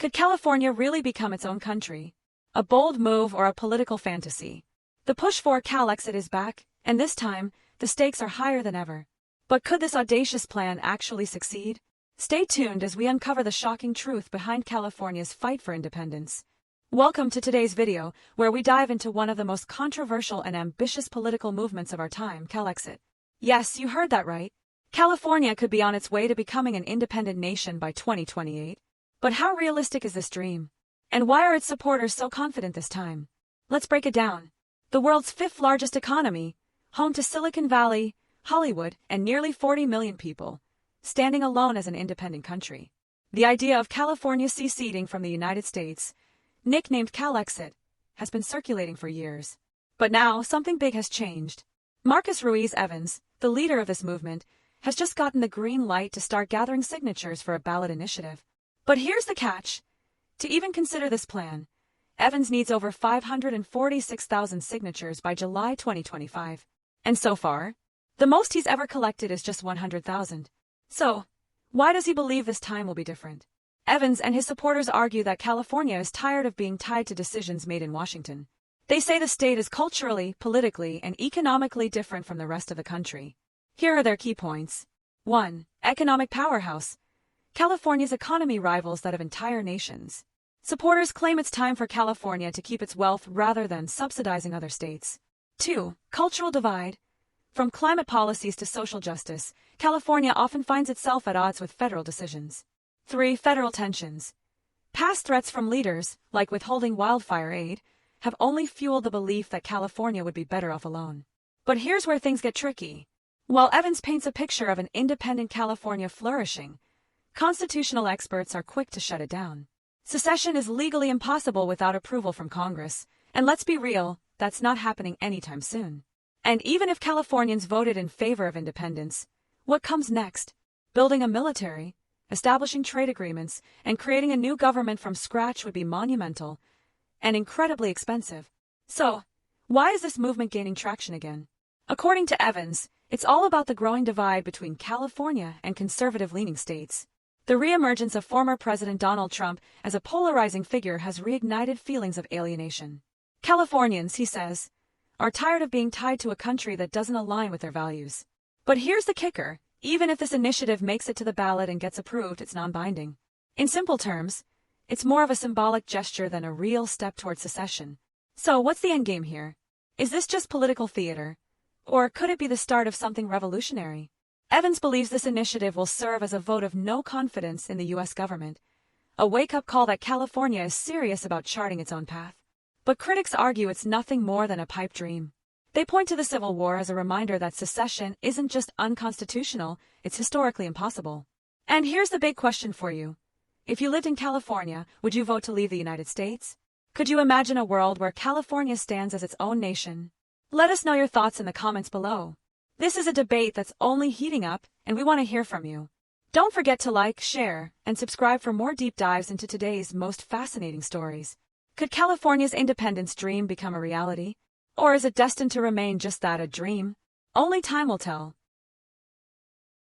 Could California really become its own country? A bold move or a political fantasy? The push for CalExit is back, and this time, the stakes are higher than ever. But could this audacious plan actually succeed? Stay tuned as we uncover the shocking truth behind California's fight for independence. Welcome to today's video, where we dive into one of the most controversial and ambitious political movements of our time, CalExit. Yes, you heard that right. California could be on its way to becoming an independent nation by 2028. But how realistic is this dream? And why are its supporters so confident this time? Let's break it down. The world's fifth largest economy, home to Silicon Valley, Hollywood, and nearly 40 million people, standing alone as an independent country. The idea of California seceding from the United States, nicknamed CalExit, has been circulating for years. But now, something big has changed. Marcus Ruiz Evans, the leader of this movement, has just gotten the green light to start gathering signatures for a ballot initiative. But here's the catch. To even consider this plan, Evans needs over 546,000 signatures by July 2025. And so far, the most he's ever collected is just 100,000. So, why does he believe this time will be different? Evans and his supporters argue that California is tired of being tied to decisions made in Washington. They say the state is culturally, politically, and economically different from the rest of the country. Here are their key points. 1. Economic powerhouse. California's economy rivals that of entire nations. Supporters claim it's time for California to keep its wealth rather than subsidizing other states. 2. Cultural divide. From climate policies to social justice, California often finds itself at odds with federal decisions. 3. Federal tensions. Past threats from leaders, like withholding wildfire aid, have only fueled the belief that California would be better off alone. But here's where things get tricky. While Evans paints a picture of an independent California flourishing, constitutional experts are quick to shut it down. Secession is legally impossible without approval from Congress, and let's be real, that's not happening anytime soon. And even if Californians voted in favor of independence, what comes next? Building a military, establishing trade agreements, and creating a new government from scratch would be monumental and incredibly expensive. So, why is this movement gaining traction again? According to Evans, it's all about the growing divide between California and conservative-leaning states. The reemergence of former President Donald Trump as a polarizing figure has reignited feelings of alienation. Californians, he says, are tired of being tied to a country that doesn't align with their values. But here's the kicker. Even if this initiative makes it to the ballot and gets approved, it's non-binding. In simple terms, it's more of a symbolic gesture than a real step towards secession. So what's the endgame here? Is this just political theater? Or could it be the start of something revolutionary? Evans believes this initiative will serve as a vote of no confidence in the U.S. government, a wake-up call that California is serious about charting its own path. But critics argue it's nothing more than a pipe dream. They point to the Civil War as a reminder that secession isn't just unconstitutional, it's historically impossible. And here's the big question for you. If you lived in California, would you vote to leave the United States? Could you imagine a world where California stands as its own nation? Let us know your thoughts in the comments below. This is a debate that's only heating up, and we want to hear from you. Don't forget to like, share, and subscribe for more deep dives into today's most fascinating stories. Could California's independence dream become a reality? Or is it destined to remain just that, a dream? Only time will tell.